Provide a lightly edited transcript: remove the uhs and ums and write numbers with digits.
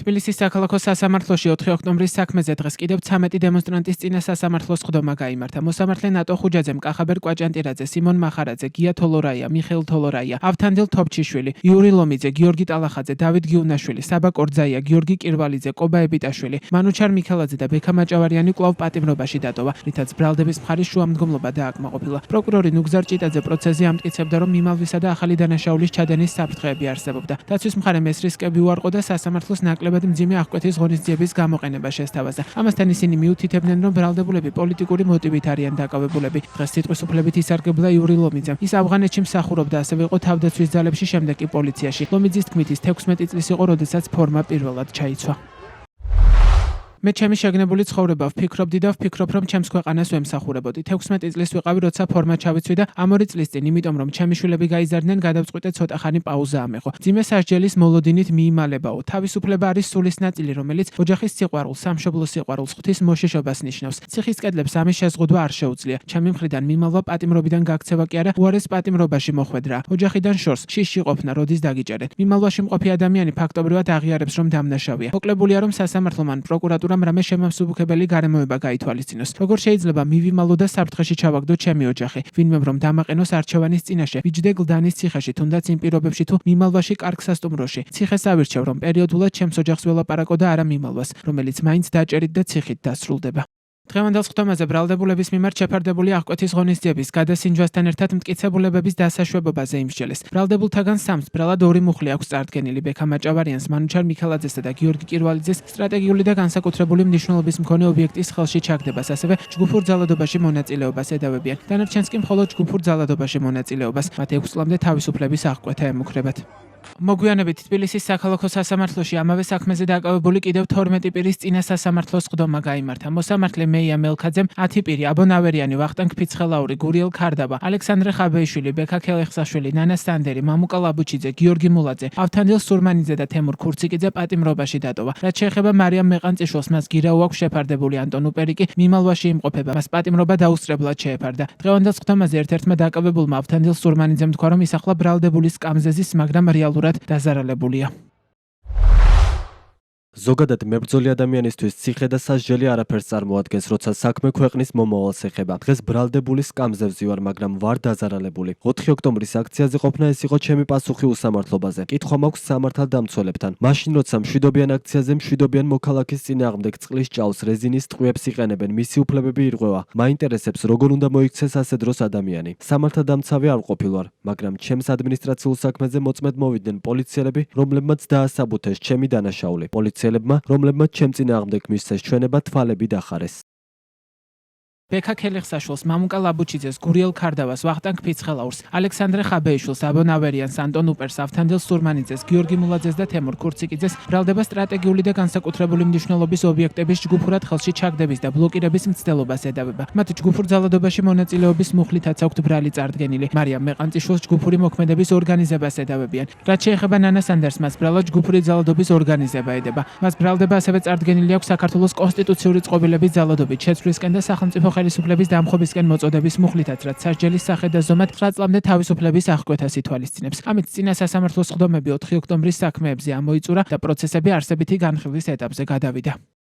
თბილისის საქალაქო სასამართლოში 4 ოქტომბრის საქმეზე დღეს კიდევ 13 დემონსტრანტის წინა სასამართლოს სხდომა გაიმართა. მოსამართლე ნატო ხუჯაძემ, კახაბერ კვაჭანტირაძე, სიმონ მახარაძე, გია თოლორაია, მიხეილ თოლორაია, ავთანდილ თოფჩიშვილი, იური ლომიძე, გიორგი ტალახაძე, დავით გიუნაშვილი, საბა კორძაია, გიორგი კირვალიძე, კობა ებიტაშვილი, მანუჩარ მიქელაძე და ბექა მაჭავარიანი კვლავ პატიმრობაში დატოვა, რითაც ბრალდების მხარის შუამდგომლობა დააკმაყოფილა. პროკურორი ნუგზარ ჭიტაძე პროცესზე ამტკიცებდა, რომ მიმალვისა და ახალი დანაშაულის ჩადენის საფრთხეები არსებობდა. დაცვის მხარემ ეს რისკები უარყო და სასამართლოს ნაკლებად მძიმე აღკვეთის ღონისძიების გამოყენება შესთავაზა. ამასთან ისინი მიუთითებდნენ, რომ ბრალდებულები პოლიტიკური მოტივით არიან დაკავებულები. დღეს სიტყვის უფლებით ისარგებლა იური ლომიძე. ის ავღანეთში მსახურობდა, ასევე იყო თავდაცვის ძალებში, შემდეგ კი პოლიციაში. ლომიძის თქმით, ის 16 წლის იყო, როდესაც ფორმა პირველად ჩაიცვა. მე ჩემი შეგნებული ცხოვრება ვფიქრობდი და ვფიქრობ, რომ ჩემს ქვეყანას ვემსახურებოდი. 16 წლის ვიყავი, როცა ფორმა ჩავიცვი და ამ 2 წლის წინ, იმიტომ რომ ჩემი შვილები გაიზარდნენ, გადავწყვიტე ცოტა ხანი პაუზა ამეღო. მძიმე სასჯელის მოლოდინით მიიმალებაო. თავისუფლება არის სულის ნაწილი, რომელიც ოჯახის სიყვარულს, სამშობლოს სიყვარულს, ღვთის მოშიშობას ნიშნავს. ციხის კედლებს ამის შეზღუდვა არ შეუძლია. ჩემი მხრიდან მიმალვა პატიმრობიდან გაქცევა კი არა, უარეს პატიმრობაში მოხვედრა. ოჯახიდან შორს, შიში ყოფნა, როდის დაგიჭერეთ. მიმალვაში მყოფი ადამიანი ფაქტობრივად აღიარებს, რომ დამნაშავეა. მოკლებულია, რომ სასამართლომ პროკურატურამ რამე შემამსუბუქებელი გარემოება გაითვალისწინოს. როგორ შეიძლება მივიმალო და საფრთხეში ჩავაგდო ჩემი ოჯახი? ვინმე რომ დამაყენოს არჩევანის წინაშე, ვიჯდე გლდანის ციხეში, თუნდაც იმ პირობებში თუ მიმალვაში კარგ სასტუმროში. ციხეს ავირჩევ, რომ პერიოდულად ჩემს ოჯახს ველაპარაკო და არა მიმალვას, რომელიც მაინც დაჭერით და ციხით დასრულდება. დღევანდელ სხდომაზე ბრალდებულების მიმართ შეფარდებული აღკვეთის ღონისძიების გადასინჯვასთან ერთად მტკიცებულებების დასაშვებობაზე იმსჯელეს. ბრალდებულთაგან 3-ს ბრალად 2 მუხლი აქვს წარდგენილი. ბექა მაჭავარიანს, მანუჩარ მიქელაძესა და გიორგი კირვალიძეს სტრატეგიული და განსაკუთრებული მნიშვნელობის მქონე ობიექტის ხელში ჩაგდებას, ასევე ჯგუფურ ძალადობაში მონაწილეობას ედავებიან. დანარჩენს კი მხოლოდ ჯგუფურ ძალადობაში მონაწილეობას. მათ 6 წლამდე თავისუფლების აღკვეთა ემუქრებათ. მოგვიანებით თბილისის საქალაქო სასამართლოში ამავე საქმეზე დაკავებული კიდევ 12 პირის წინა სასამართლოს სხდომა გაიმართა. მოსამართლე მეია მელქაძემ 10 პირი აბონავერიანი, ვახტანგ ფიცხელაური, გურიელ ქარდაბა, ალექსანდრე ხაბეიშვილი, ბექა ქელეხსაშვილი, ნანა სტანდერი, მამუკა ლაბუჩიძე, გიორგი მულაძე, ავთანდილ სურმანიძე და თემურ ქურციკიძე პატიმრობაში დატოვა. რაც შეეხება მარიამ მეყანწიშვილს, მას გირაუ აქვს შეფარდებული, ანტონ უპერიკი მიმალვაში იმყოფება. მას პატიმრობა დაუსწრებლად შეეფარდა. დღევანდელ სხდომაზე ერთ-ერთმა დაკავებულმა ავთანდილ სურმანიძემ თქვა, რომ ის ახლა ბრალდებულის სკამზე ზის, მაგრამ რეალურად დაზარალებულია. ზოგადად მებრძოლი ადამიანისთვის ციხე და სასჯელი არაფერს წარმოადგენს, როცა საქმე ქვეყნის მომავალს ეხება. დღეს ბრალდებულის სკამზე ვზივარ, მაგრამ ვარ დაზარალებული. 4 ოქტომბრის აქციაზე ყოფნა ეს იყო ჩემი პასუხი უსამართლობაზე. კითხვა მაქვს სამართალდამცველებთან. მაშინ როცა მშვიდობიან აქციაზე მშვიდობიან მოქალაქის წინააღმდეგ წყლის ჭაოს, რეზინის ტყვიებს იყენებენ, მისი უფლებები ირღვევა. მაინტერესებს, როგორ უნდა მოიქცეს ასე დროს ადამიანი. სამართალდამცავი არ ყოფილვარ, მაგრამ ჩემს ადმინისტრაციულ საქმეზე მოწმედ მოვიდნენ პოლიციელები, რომლებმაც დაასაბუთეს ჩემი დანაშაული. რომლებმაც ჩემ წინააღმდეგ მისცეს ჩვენება, თვალები დახარეს. ბექა ქელეხსაშვილს, მამუკა ლაბუჩიძეს, გურიელ ქარდაბას, ვახტანგ ფიცხელაურს, ალექსანდრე ხაბეიშვილს, აბონავერიანს, ანტონ უპერს, ავთანდილ სურმანიძეს, გიორგი მულაძეს და თემურ ქურციკიძეს ბრალდება სტრატეგიული და განსაკუთრებული მნიშვნელობის ობიექტების ჯგუფურად ხელში ჩაგდების და ბლოკირების მცდელობას ედავება. მათ ჯგუფურ ძალადობაში მონაწილეობის მუხლითაც აქვთ ბრალი წარდგენილი. მარიამ მეყანწიშვილს ჯგუფური მოქმედების ორგანიზებას ედავებიან. რაც შეეხება ნანა სტანდერს, მას ბრალად ჯგუფური ძალადობის ორგანიზება ედება. მას ბრალდება ასევე წარდგენილი აქვს საქართველოს კონსტიტუციური წყობილების ძალადობით შეცვლისკენ და სახელმწიფო ხელისუფლების დამხობისკენ მოწოდების მუხლითაც, რაც სასჯელის სახედ და ზომად 9 წლამდე თავისუფლების აღკვეთას ითვალისწინებს. ამით წინა სასამართლოს სხდომები 4 ოქტომბრის საქმეებზე ამოიწურა და პროცესები არსებითი განხილვის ეტაპზე გადავიდა.